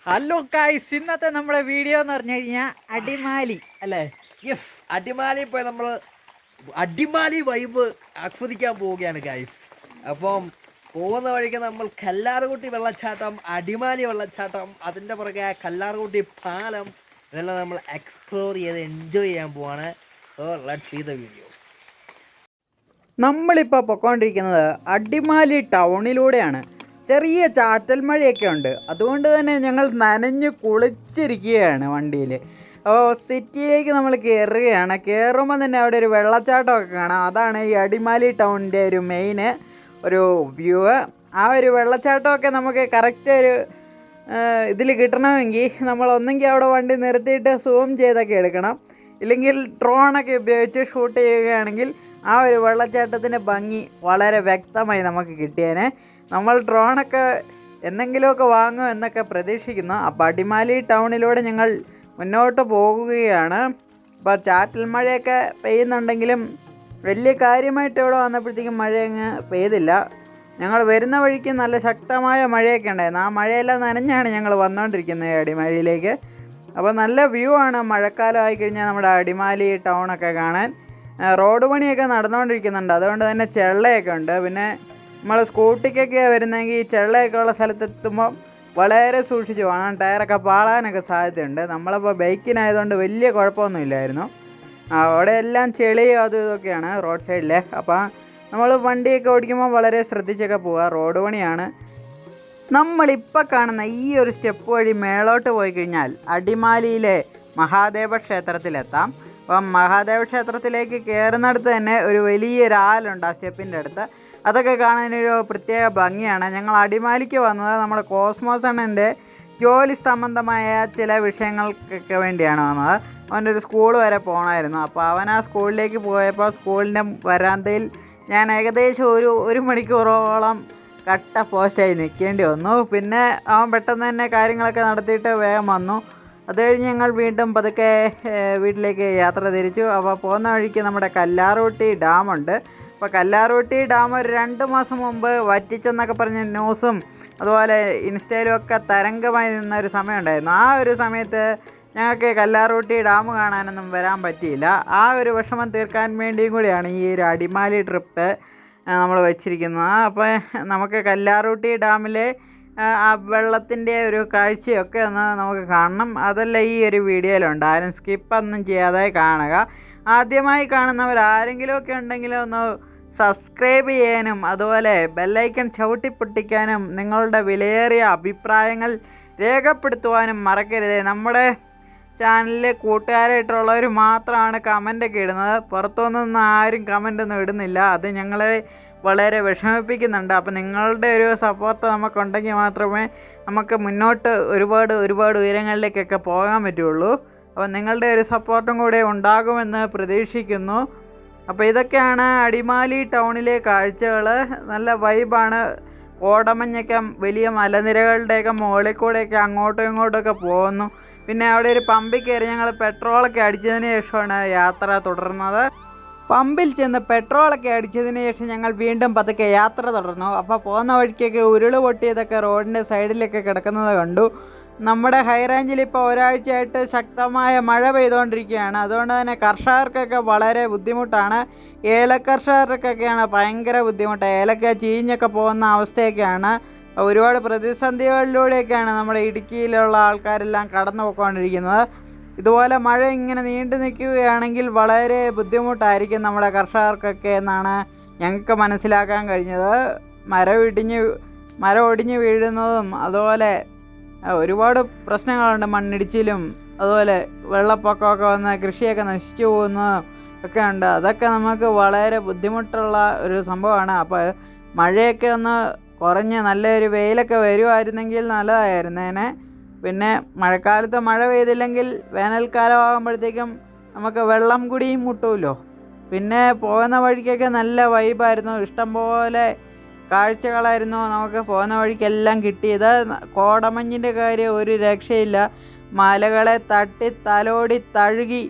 Hello guys, ഇന്നത്തെ നമ്മുടെ video എന്ന് പറഞ്ഞു കഴിഞ്ഞാൽ അടിമാലി അല്ലേ? യെസ്, അടിമാലി പോയി നമ്മൾ അടിമാലി വൈബ് ആസ്വദിക്കാൻ പോവുകയാണ് ഗായ്സ്. അപ്പം പോകുന്ന വഴിക്ക് നമ്മൾ കല്ലാർകുട്ടി വെള്ളച്ചാട്ടം, അടിമാലി വെള്ളച്ചാട്ടം, അതിൻ്റെ പുറകെ കല്ലാർകുട്ടി പാലം, ഇതെല്ലാം നമ്മൾ എക്സ്പ്ലോർ ചെയ്ത് എൻജോയ് ചെയ്യാൻ പോവാണ്. So let's see the video. നമ്മളിപ്പോൾ പൊയ്ക്കൊണ്ടിരിക്കുന്നത് അടിമാലി ടൗണിലൂടെയാണ്. ചെറിയ ചാറ്റൽ മഴയൊക്കെ ഉണ്ട്, അതുകൊണ്ട് തന്നെ ഞങ്ങൾ നനഞ്ഞ് കുളിച്ചിരിക്കുകയാണ് വണ്ടിയിൽ. അപ്പോൾ സിറ്റിയിലേക്ക് നമ്മൾ കയറുകയാണ്. കയറുമ്പോൾ തന്നെ അവിടെ ഒരു വെള്ളച്ചാട്ടമൊക്കെ കാണാം. അതാണ് ഈ അടിമാലി ടൗണിൻ്റെ ഒരു മെയിൻ ഒരു വ്യൂ. ആ ഒരു വെള്ളച്ചാട്ടമൊക്കെ നമുക്ക് കറക്റ്റ് ഒരു ഇതിൽ കിട്ടണമെങ്കിൽ നമ്മൾ ഒന്നെങ്കിൽ അവിടെ വണ്ടി നിർത്തിയിട്ട് സൂം ചെയ്തൊക്കെ എടുക്കണം, ഇല്ലെങ്കിൽ ഡ്രോണൊക്കെ ഉപയോഗിച്ച് ഷൂട്ട് ചെയ്യുകയാണെങ്കിൽ ആ ഒരു വെള്ളച്ചാട്ടത്തിൻ്റെ ഭംഗി വളരെ വ്യക്തമായി നമുക്ക് കിട്ടിയേനെ. നമ്മൾ ഡ്രോണൊക്കെ എന്തെങ്കിലുമൊക്കെ വാങ്ങും എന്നൊക്കെ പ്രതീക്ഷിക്കുന്നു. അപ്പോൾ അടിമാലി ടൗണിലൂടെ ഞങ്ങൾ മുന്നോട്ട് പോകുകയാണ്. ഇപ്പോൾ ചാറ്റൽ മഴയൊക്കെ പെയ്യുന്നുണ്ടെങ്കിലും വലിയ കാര്യമായിട്ട് ഇവിടെ വന്നപ്പോഴത്തേക്കും മഴയങ്ങ് പെയ്തില്ല. ഞങ്ങൾ വരുന്ന വഴിക്ക് നല്ല ശക്തമായ മഴയൊക്കെ ഉണ്ടായിരുന്നു. ആ മഴയെല്ലാം നനഞ്ഞാണ് ഞങ്ങൾ വന്നുകൊണ്ടിരിക്കുന്നത് അടിമാലിയിലേക്ക്. അപ്പോൾ നല്ല വ്യൂ ആണ് മഴക്കാലം ആയിക്കഴിഞ്ഞാൽ നമ്മുടെ അടിമാലി ടൗണൊക്കെ കാണാൻ. റോഡ് പണിയൊക്കെ നടന്നുകൊണ്ടിരിക്കുന്നുണ്ട്, അതുകൊണ്ട് തന്നെ ചെള്ളയൊക്കെ ഉണ്ട്. പിന്നെ നമ്മൾ സ്കൂട്ടിക്കൊക്കെ വരുന്നെങ്കിൽ ഈ ചെള്ളയൊക്കെ ഉള്ള സ്ഥലത്തെത്തുമ്പോൾ വളരെ സൂക്ഷിച്ച് പോകണം, ടയറൊക്കെ പാളാനൊക്കെ സാധ്യതയുണ്ട്. നമ്മളിപ്പോൾ ബൈക്കിനായതുകൊണ്ട് വലിയ കുഴപ്പമൊന്നുമില്ലായിരുന്നു. അവിടെ എല്ലാം ചെളിയും അതും ഇതൊക്കെയാണ് റോഡ് സൈഡിൽ. അപ്പോൾ നമ്മൾ വണ്ടിയൊക്കെ ഓടിക്കുമ്പോൾ വളരെ ശ്രദ്ധിച്ചൊക്കെ പോവുക. റോഡ് പണിയാണ്. നമ്മളിപ്പോൾ കാണുന്ന ഈ ഒരു സ്റ്റെപ്പ് വഴി മേളോട്ട് പോയി കഴിഞ്ഞാൽ അടിമാലിയിലെ മഹാദേവ ക്ഷേത്രത്തിലെത്താം. അപ്പം മഹാദേവ ക്ഷേത്രത്തിലേക്ക് കയറുന്നിടത്ത് തന്നെ ഒരു വലിയൊരു ആലുണ്ട് ആ സ്റ്റെപ്പിൻ്റെ അടുത്ത്. അതൊക്കെ കാണാനൊരു പ്രത്യേക ഭംഗിയാണ്. ഞങ്ങൾ അടിമാലിക്ക് വന്നത് നമ്മുടെ കോസ്മോസ് അണ്ണൻ്റെ ജോലി സംബന്ധമായ ചില വിഷയങ്ങൾക്കൊക്കെ വേണ്ടിയാണ് വന്നത്. അവൻ്റെ ഒരു സ്കൂൾ വരെ പോകണമായിരുന്നു. അപ്പോൾ അവൻ ആ സ്കൂളിലേക്ക് പോയപ്പോൾ സ്കൂളിൻ്റെ വരാന്തയിൽ ഞാൻ ഏകദേശം ഒരു മണിക്കൂറോളം കട്ട പോസ്റ്റായി നിൽക്കേണ്ടി വന്നു. പിന്നെ അവൻ പെട്ടെന്ന് തന്നെ കാര്യങ്ങളൊക്കെ നടത്തിയിട്ട് വേഗം വന്നു. അത് കഴിഞ്ഞ് ഞങ്ങൾ വീണ്ടും പതുക്കെ വീട്ടിലേക്ക് യാത്ര തിരിച്ചു. അപ്പോൾ പോകുന്ന വഴിക്ക് നമ്മുടെ കല്ലാർകുട്ടി ഡാമുണ്ട്. അപ്പോൾ കല്ലാർകുട്ടി ഡാം ഒരു 2 മാസം മുമ്പ് വറ്റിച്ചെന്നൊക്കെ പറഞ്ഞ ന്യൂസും അതുപോലെ ഇൻസ്റ്റയിലും ഒക്കെ തരംഗമായി നിന്നൊരു സമയമുണ്ടായിരുന്നു. ആ ഒരു സമയത്ത് ഞങ്ങൾക്ക് കല്ലാർകുട്ടി ഡാം കാണാനൊന്നും വരാൻ പറ്റിയില്ല. ആ ഒരു വിഷമം തീർക്കാൻ വേണ്ടിയും കൂടിയാണ് ഈ ഒരു അടിമാലി ട്രിപ്പ് നമ്മൾ വെച്ചിരിക്കുന്നത്. അപ്പോൾ നമുക്ക് കല്ലാർകുട്ടി ഡാമിലെ ആ വെള്ളത്തിൻ്റെ ഒരു കാഴ്ചയൊക്കെ ഒന്ന് നമുക്ക് കാണണം. അതെല്ലാം ഈ ഒരു വീഡിയോയിലുണ്ട്. ആരും സ്കിപ്പൊന്നും ചെയ്യാതെ കാണുക. ആദ്യമായി കാണുന്നവർ ആരെങ്കിലുമൊക്കെ ഉണ്ടെങ്കിൽ ഒന്ന് സബ്സ്ക്രൈബ് ചെയ്യാനും അതുപോലെ ബെല്ലൈക്കൺ ചവിട്ടിപ്പൊട്ടിക്കാനും നിങ്ങളുടെ വിലയേറിയ അഭിപ്രായങ്ങൾ രേഖപ്പെടുത്തുവാനും മറക്കരുത്. നമ്മുടെ ചാനലിലെ കൂട്ടുകാരായിട്ടുള്ളവർ മാത്രമാണ് കമൻ്റൊക്കെ ഇടുന്നത്. പുറത്തുനിന്ന് ആരും കമൻ്റൊന്നും ഇടുന്നില്ല. അത് ഞങ്ങളെ വളരെ വിഷമിപ്പിക്കുന്നുണ്ട്. അപ്പോൾ നിങ്ങളുടെ ഒരു സപ്പോർട്ട് നമുക്കുണ്ടെങ്കിൽ മാത്രമേ നമുക്ക് മുന്നോട്ട് ഒരുപാട് ഉയരങ്ങളിലേക്കൊക്കെ പോകാൻ പറ്റുള്ളൂ. അപ്പോൾ നിങ്ങളുടെ ഒരു സപ്പോർട്ടും കൂടെ ഉണ്ടാകുമെന്ന് പ്രതീക്ഷിക്കുന്നു. അപ്പോൾ ഇതൊക്കെയാണ് അടിമാലി ടൗണിലെ കാഴ്ചകൾ. നല്ല വൈബാണ്. കോടമഞ്ഞൊക്കെ വലിയ മലനിരകളുടെയൊക്കെ മുകളിൽ കൂടെയൊക്കെ അങ്ങോട്ടും ഇങ്ങോട്ടുമൊക്കെ പോകുന്നു. പിന്നെ അവിടെ ഒരു പമ്പിൽ കയറി ഞങ്ങൾ പെട്രോളൊക്കെ അടിച്ചതിന് ശേഷമാണ് യാത്ര തുടർന്നത്. പമ്പിൽ ചെന്ന് പെട്രോളൊക്കെ അടിച്ചതിന് ശേഷം ഞങ്ങൾ വീണ്ടും പതുക്കെ യാത്ര തുടർന്നു. അപ്പോൾ പോകുന്ന വഴിക്കൊക്കെ ഉരുൾ പൊട്ടിയതൊക്കെ റോഡിൻ്റെ സൈഡിലൊക്കെ കിടക്കുന്നത് കണ്ടു. നമ്മുടെ ഹൈ റേഞ്ചിൽ ഇപ്പോൾ ഒരാഴ്ചയായിട്ട് ശക്തമായ മഴ പെയ്തുകൊണ്ടിരിക്കുകയാണ്. അതുകൊണ്ട് തന്നെ കർഷകർക്കൊക്കെ വളരെ ബുദ്ധിമുട്ടാണ്. ഏലക്കർഷകർക്കൊക്കെയാണ് ഭയങ്കര ബുദ്ധിമുട്ട്. ഏലക്ക ചീഞ്ഞൊക്കെ പോകുന്ന അവസ്ഥയൊക്കെയാണ്. ഒരുപാട് പ്രതിസന്ധികളിലൂടെയൊക്കെയാണ് നമ്മുടെ ഇടുക്കിയിലുള്ള ആൾക്കാരെല്ലാം കടന്നു പോയിക്കൊണ്ടിരിക്കുന്നത്. ഇതുപോലെ മഴ ഇങ്ങനെ നീണ്ടു നിൽക്കുകയാണെങ്കിൽ വളരെ ബുദ്ധിമുട്ടായിരിക്കും നമ്മുടെ കർഷകർക്കൊക്കെ എന്നാണ് ഞങ്ങൾക്ക് മനസ്സിലാക്കാൻ കഴിഞ്ഞത്. മരം ഒടിഞ്ഞ് വീഴുന്നതും അതുപോലെ ഒരുപാട് പ്രശ്നങ്ങളുണ്ട്. മണ്ണിടിച്ചിലും അതുപോലെ വെള്ളപ്പൊക്കമൊക്കെ വന്ന് കൃഷിയൊക്കെ നശിച്ചു പോകുന്നതും ഒക്കെ ഉണ്ട്. അതൊക്കെ നമുക്ക് വളരെ ബുദ്ധിമുട്ടുള്ള ഒരു സംഭവമാണ്. അപ്പോൾ മഴയൊക്കെ ഒന്ന് കുറഞ്ഞ് നല്ലൊരു വെയിലൊക്കെ വരുമായിരുന്നെങ്കിൽ നല്ലതായിരുന്നേനെ. പിന്നെ മഴക്കാലത്ത് മഴ പെയ്തില്ലെങ്കിൽ വേനൽക്കാലമാകുമ്പോഴത്തേക്കും നമുക്ക് വെള്ളം കൂടിയും മുട്ടുമല്ലോ. പിന്നെ പോകുന്ന വഴിക്കൊക്കെ നല്ല വൈബായിരുന്നു. ഇഷ്ടംപോലെ കാഴ്ചകളായിരുന്നു നമുക്ക് പോകുന്ന വഴിക്കെല്ലാം കിട്ടിയത്. കോടമഞ്ഞിൻ്റെ കാര്യം ഒരു രക്ഷയില്ല. മലകളെ തട്ടി തലോടി തഴുകി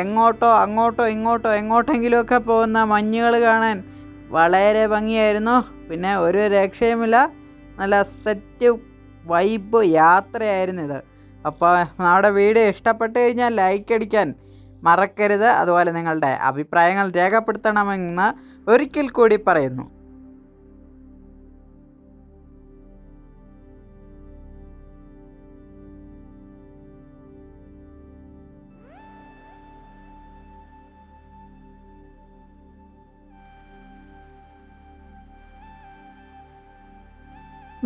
അങ്ങോട്ടോ ഇങ്ങോട്ടോ എങ്ങോട്ടെങ്കിലുമൊക്കെ പോകുന്ന മഞ്ഞുകൾ കാണാൻ വളരെ ഭംഗിയായിരുന്നു. പിന്നെ ഒരു രക്ഷയുമില്ല. നല്ല സെറ്റ് വൈബ് യാത്രയായിരുന്നു ഇത്. അപ്പോൾ നമ്മുടെ വീഡിയോ ഇഷ്ടപ്പെട്ട് കഴിഞ്ഞാൽ ലൈക്ക് അടിക്കാൻ മറക്കരുത്. അതുപോലെ നിങ്ങളുടെ അഭിപ്രായങ്ങൾ രേഖപ്പെടുത്തണമെന്ന് ഒരിക്കൽ കൂടി പറയുന്നു.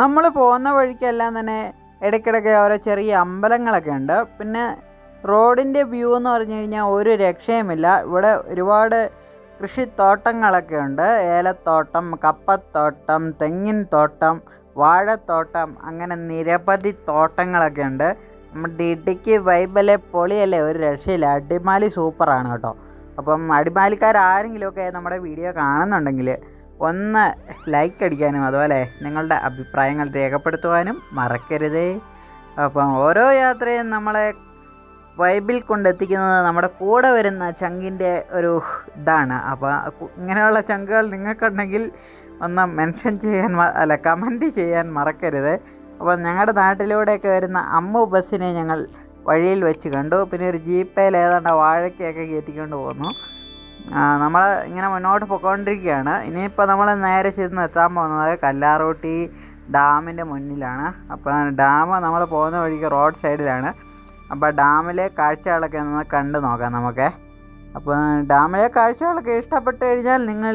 നമ്മൾ പോകുന്ന വഴിക്കെല്ലാം തന്നെ ഇടയ്ക്കിടയ്ക്ക് ഓരോ ചെറിയ അമ്പലങ്ങളൊക്കെ ഉണ്ട്. പിന്നെ റോഡിൻ്റെ വ്യൂ എന്ന് പറഞ്ഞു കഴിഞ്ഞാൽ ഒരു രക്ഷയുമില്ല. ഇവിടെ ഒരുപാട് കൃഷിത്തോട്ടങ്ങളൊക്കെ ഉണ്ട്. ഏലത്തോട്ടം, കപ്പത്തോട്ടം, തെങ്ങിൻ തോട്ടം, വാഴത്തോട്ടം, അങ്ങനെ നിരവധി തോട്ടങ്ങളൊക്കെ ഉണ്ട്. നമ്മുടെ ഇടുക്കി വൈബല്ലേ, പൊളിയല്ലേ, ഒരു രക്ഷയില്ല. അടിമാലി സൂപ്പറാണ് കേട്ടോ. അപ്പം അടിമാലിക്കാരെങ്കിലുമൊക്കെ നമ്മുടെ വീഡിയോ കാണുന്നുണ്ടെങ്കിൽ ഒന്ന് ലൈക്ക് അടിക്കാനും അതുപോലെ നിങ്ങളുടെ അഭിപ്രായങ്ങൾ രേഖപ്പെടുത്തുവാനും മറക്കരുതേ. അപ്പം ഓരോ യാത്രയും നമ്മളെ വൈബിൽ കൊണ്ടെത്തിക്കുന്നത് നമ്മുടെ കൂടെ വരുന്ന ചങ്കിൻ്റെ ഒരു ഇതാണ്. അപ്പോൾ ഇങ്ങനെയുള്ള ചങ്കുകൾ നിങ്ങൾക്കുണ്ടെങ്കിൽ ഒന്ന് മെൻഷൻ ചെയ്യാൻ കമൻറ്റ് ചെയ്യാൻ മറക്കരുത്. അപ്പോൾ ഞങ്ങളുടെ നാട്ടിലൂടെയൊക്കെ വരുന്ന അമ്മു ബസ്സിനെ ഞങ്ങൾ വഴിയിൽ വെച്ച് കണ്ടു. പിന്നെ ഒരു ജീപ്പയിൽ ഏതാണ്ട് വാഴയ്ക്കൊക്കെ കയറ്റിക്കൊണ്ട് പോന്നു. നമ്മൾ ഇങ്ങനെ മുന്നോട്ട് പോയിക്കൊണ്ടിരിക്കുകയാണ്. ഇനിയിപ്പോൾ നമ്മൾ നേരെ ചെന്ന് എത്താൻ പോകുന്നത് കല്ലാർകുട്ടി ഡാമിൻ്റെ മുന്നിലാണ്. അപ്പോൾ ഡാം നമ്മൾ പോകുന്ന വഴിക്ക് റോഡ് സൈഡിലാണ്. അപ്പോൾ ഡാമിലെ കാഴ്ചകളൊക്കെ ഒന്ന് കണ്ടു നോക്കാം നമുക്ക്. അപ്പോൾ ഡാമിലെ കാഴ്ചകളൊക്കെ ഇഷ്ടപ്പെട്ട് കഴിഞ്ഞാൽ നിങ്ങൾ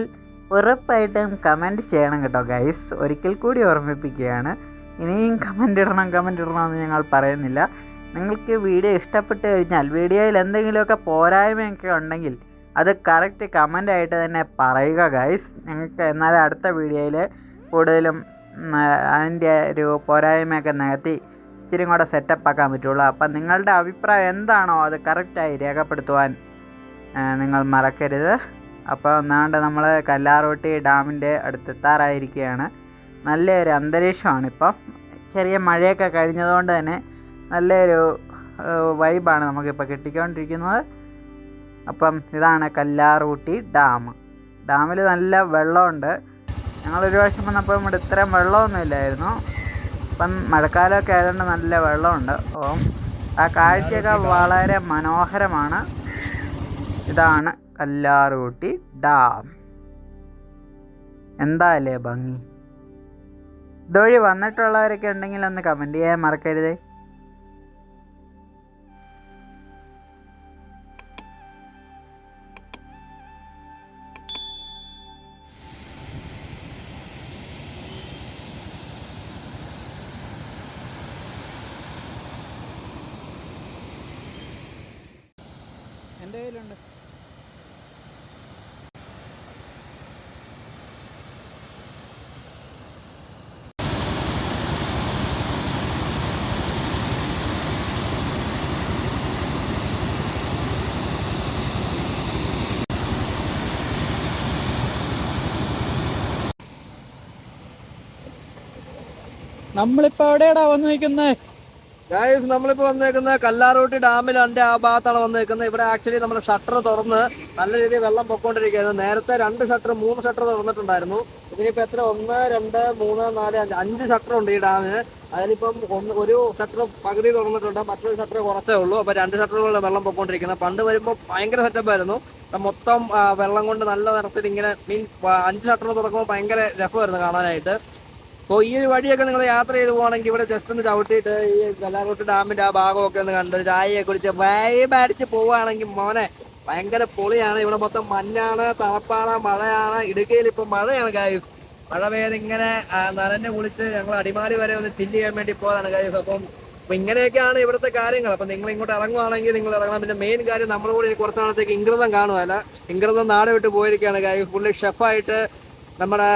ഉറപ്പായിട്ടും കമൻറ്റ് ചെയ്യണം കേട്ടോ ഗൈസ്. ഒരിക്കൽ കൂടി ഓർമ്മിപ്പിക്കുകയാണ്, ഇനിയും കമൻറ്റ് ഇടണമെന്ന് ഞങ്ങൾ പറയുന്നില്ല. നിങ്ങൾക്ക് വീഡിയോ ഇഷ്ടപ്പെട്ട് കഴിഞ്ഞാൽ വീഡിയോയിൽ എന്തെങ്കിലുമൊക്കെ പോരായ്മയൊക്കെ ഉണ്ടെങ്കിൽ അത് കറക്റ്റ് കമൻ്റായിട്ട് തന്നെ പറയുക ഗൈസ്. ഞങ്ങൾക്ക് എന്നാലും അടുത്ത വീഡിയോയിൽ കൂടുതലും അതിൻ്റെ ഒരു പോരായ്മയൊക്കെ നികത്തി ഇച്ചിരി കൂടെ സെറ്റപ്പ് ആക്കാൻ പറ്റുള്ളൂ. അപ്പം നിങ്ങളുടെ അഭിപ്രായം എന്താണോ അത് കറക്റ്റായി രേഖപ്പെടുത്തുവാൻ നിങ്ങൾ മറക്കരുത്. അപ്പോൾ ഒന്നാണ്ട് നമ്മൾ കല്ലാർകുട്ടി ഡാമിൻ്റെ അടുത്തെത്താറായിരിക്കുകയാണ്. നല്ലൊരു അന്തരീക്ഷമാണിപ്പം. ചെറിയ മഴയൊക്കെ കഴിഞ്ഞതുകൊണ്ട് തന്നെ നല്ലൊരു വൈബാണ് നമുക്കിപ്പോൾ കിട്ടിക്കൊണ്ടിരിക്കുന്നത്. അപ്പം ഇതാണ് കല്ലാർകുട്ടി ഡാം. ഡാമിൽ നല്ല വെള്ളമുണ്ട്. ഞങ്ങളൊരു പ്രാവശ്യം വന്നപ്പോൾ ഇവിടെ ഇത്രയും വെള്ളമൊന്നും ഇല്ലായിരുന്നു. ഇപ്പം മഴക്കാലമൊക്കെ ആയതുകൊണ്ട് നല്ല വെള്ളമുണ്ട്. അപ്പം ആ കാഴ്ചയൊക്കെ വളരെ മനോഹരമാണ്. ഇതാണ് കല്ലാർകുട്ടി ഡാം. എന്താല്ലേ ഭംഗി. ഇതുവഴി വന്നിട്ടുള്ളവരൊക്കെ ഉണ്ടെങ്കിൽ ഒന്ന് കമൻറ്റ് ചെയ്യാൻ മറക്കരുതേ. എൻ്റെ കയ്യിലുണ്ട്. നമ്മളിപ്പോൾ എവിടെയാടാ വന്ന് നിൽക്കുന്നത്? ഗായ്സ്, നമ്മളിപ്പോ വന്നേക്കുന്നത് കല്ലാർകുട്ടി ഡാമിലെ ആ ഭാഗത്താണ് വന്നേക്കുന്നത്. ഇവിടെ ആക്ച്വലി നമ്മൾ ഷട്ടർ തുറന്ന് നല്ല രീതിയിൽ വെള്ളം പൊക്കോണ്ടിരിക്കുകയായിരുന്നു. നേരത്തെ 2 ഷട്ടർ 3 ഷട്ടർ തുറന്നിട്ടുണ്ടായിരുന്നു. ഇതിനിപ്പോ എത്ര 1 2 3 4 5 ഷട്ടർ ഉണ്ട് ഈ ഡാമിന്. അതിലിപ്പം ഒരു ഷട്ടർ പകുതി തുറന്നിട്ടുണ്ട്, മറ്റൊരു ഷട്ടർ കുറച്ചേ ഉള്ളൂ. അപ്പൊ 2 ഷട്ടറുകളുടെ വെള്ളം പൊക്കോണ്ടിരിക്കുന്നത്. പണ്ട് വരുമ്പോൾ ഭയങ്കര സെറ്റപ്പ് ആയിരുന്നു. മൊത്തം വെള്ളം കൊണ്ട് നല്ല നിറത്തിൽ ഇങ്ങനെ 5 ഷട്ടർ തുറക്കുമ്പോൾ ഭയങ്കര രസമായിരുന്നു കാണാനായിട്ട്. അപ്പോൾ ഈ ഒരു വഴിയൊക്കെ നിങ്ങൾ യാത്ര ചെയ്ത് പോകണമെങ്കിൽ ഇവിടെ ജസ്റ്റ് ഒന്ന് ചവിട്ടിയിട്ട് ഈ കല്ലാർകുട്ടി ഡാമിന്റെ ആ ഭാഗമൊക്കെ ഒന്ന് കണ്ട് ചായയെ കുറിച്ച് വൈബ് അടിച്ച് പോവുകയാണെങ്കിൽ മോനെ ഭയങ്കര പൊളിയാണ്. ഇവിടെ മൊത്തം മഞ്ഞാണ്, തണുപ്പാണ്, മഴയാണ്. ഇടുക്കിയിൽ ഇപ്പം മഴയാണ് ഗായ്സ്. മഴ പെയ്ത് ഇങ്ങനെ നനഞ്ഞ് കുളിച്ച് ഞങ്ങൾ അടിമാലി വരെ ഒന്ന് ചില്ല് ചെയ്യാൻ വേണ്ടി പോകാനാണ് ഗായ്സ്. അപ്പം ഇങ്ങനെയൊക്കെയാണ് ഇവിടുത്തെ കാര്യങ്ങൾ. അപ്പം നിങ്ങൾ ഇങ്ങോട്ട് ഇറങ്ങുവാണെങ്കിൽ നിങ്ങൾ ഇറങ്ങണം. പിന്നെ മെയിൻ കാര്യം നമ്മുടെ കൂടെ ഇനി കുറച്ച് നാളത്തേക്ക് ഇംഗ്രിതം കാണുമല്ല. ഇംഗ്രിതം നാട് വിട്ട് പോയിരിക്കുകയാണ് ഗായ്സ്. പുള്ളി ഷെഫായിട്ട് നമ്മുടെ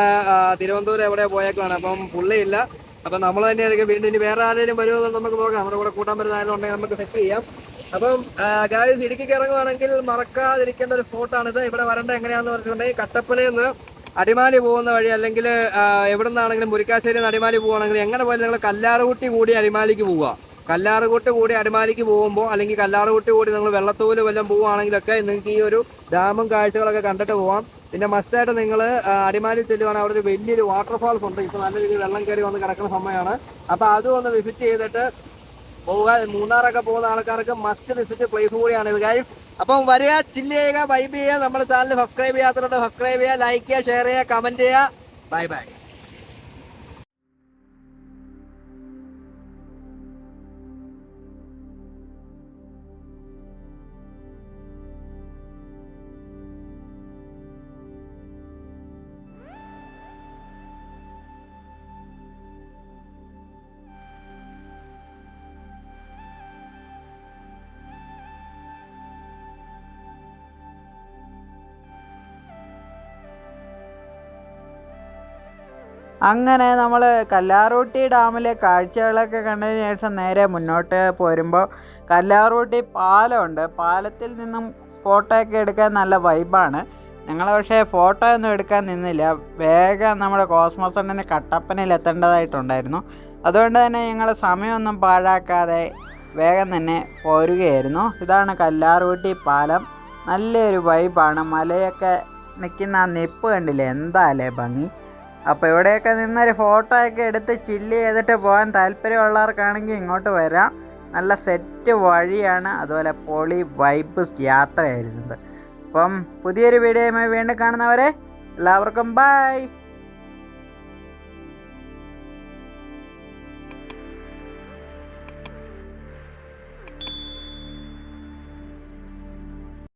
തിരുവനന്തപുരം എവിടെ പോയേക്കാണ്. അപ്പം പുള്ളിയില്ല. അപ്പം നമ്മൾ തന്നെയായിരിക്കും. വീണ്ടും ഇനി വേറെ ആരെങ്കിലും വരുമെന്ന് നമുക്ക് നോക്കാം. നമ്മുടെ കൂടെ കൂട്ടാൻ വരുന്ന ആരെങ്കിലും ഉണ്ടെങ്കിൽ നമുക്ക് സെറ്റ് ചെയ്യാം. അപ്പം ഗായ്സ്, ഇടുക്കിക്ക് ഇറങ്ങുവാണെങ്കിൽ മറക്കാതിരിക്കേണ്ട ഒരു സ്പോട്ടാണിത്. ഇവിടെ വരേണ്ട എങ്ങനെയാണെന്ന് പറഞ്ഞിട്ടുണ്ടെങ്കിൽ കട്ടപ്പനയിൽ നിന്ന് അടിമാലി പോകുന്ന വഴി, അല്ലെങ്കിൽ എവിടെ നിന്നാണെങ്കിലും മുരിക്കാശ്ശേരി നിന്ന് അടിമാലി പോകുകയാണെങ്കിൽ എങ്ങനെ പോയാലും നിങ്ങൾ കല്ലാർകുട്ടി കൂടി അടിമാലിക്ക് പോവുക. കല്ലാർകുട്ടി കൂടി അടിമാലിക്ക് പോകുമ്പോൾ, അല്ലെങ്കിൽ കല്ലാർകുട്ടി കൂടി നിങ്ങൾ വെള്ളത്തൂല് വല്ലതും പോവുകയാണെങ്കിലൊക്കെ നിങ്ങൾക്ക് ഈ ഒരു ഡാമും കാഴ്ചകളൊക്കെ കണ്ടിട്ട് പോവാം. പിന്നെ മസ്റ്റായിട്ട് നിങ്ങൾ അടിമാലി ചെല്ലുവാണെങ്കിൽ അവിടെ ഒരു വലിയൊരു വാട്ടർഫാൾസ് ഉണ്ട്. ഇപ്പോൾ നല്ല രീതിയിൽ വെള്ളം കയറി വന്ന് കിടക്കുന്ന സമയമാണ്. അപ്പോൾ അതും ഒന്ന് വിസിറ്റ് ചെയ്തിട്ട് പോവുക. മൂന്നാറൊക്കെ പോകുന്ന ആൾക്കാർക്ക് മസ്റ്റ് വിസിറ്റ് പ്ലേസ് കൂടിയാണ് ഇത് ഗൈസ്. അപ്പം വരിക, ചില്ല് ചെയ്യുക, വൈബ് ചെയ്യുക. നമ്മുടെ ചാനൽ സബ്സ്ക്രൈബ് ചെയ്യാത്തവരുണ്ട് സബ്സ്ക്രൈബ് ചെയ്യുക, ലൈക്ക് ചെയ്യുക, ഷെയർ ചെയ്യുക, കമൻറ്റ് ചെയ്യുക. Bye bye. അങ്ങനെ നമ്മൾ കല്ലാർകുട്ടി ഡാമിലെ കാഴ്ചകളൊക്കെ കണ്ടതിന് ശേഷം നേരെ മുന്നോട്ട് പോരുമ്പോൾ കല്ലാർകുട്ടി പാലമുണ്ട്. പാലത്തിൽ നിന്നും ഫോട്ടോ ഒക്കെ എടുക്കാൻ നല്ല വൈബാണ്. ഞങ്ങൾ പക്ഷേ ഫോട്ടോ ഒന്നും എടുക്കാൻ നിന്നില്ല, വേഗം നമ്മുടെ കോസ്മോസ് അണ്ണന് കട്ടപ്പനയിൽ എത്തേണ്ടതായിട്ടുണ്ടായിരുന്നു. അതുകൊണ്ട് തന്നെ ഞങ്ങൾ സമയമൊന്നും പാഴാക്കാതെ വേഗം തന്നെ പോരുകയായിരുന്നു. ഇതാണ് കല്ലാർകുട്ടി പാലം, നല്ലൊരു വൈബാണ്. മലയൊക്കെ നിൽക്കുന്ന ആ നിപ്പ് കണ്ടില്ലേ, എന്താ അല്ലേ ഭംഗി. അപ്പോൾ ഇവിടെയൊക്കെ നിന്നൊരു ഫോട്ടോ ഒക്കെ എടുത്ത് ചില്ല് ചെയ്തിട്ട് പോകാൻ താല്പര്യമുള്ളവർക്കാണെങ്കിൽ ഇങ്ങോട്ട് വരാം. നല്ല സെറ്റ് വഴിയാണ്, അതുപോലെ പൊളി വൈബ് യാത്രയായിരുന്നത്. അപ്പം പുതിയൊരു വീഡിയോയുമായി വീണ്ടും കാണുന്നവരെ എല്ലാവർക്കും ബൈ.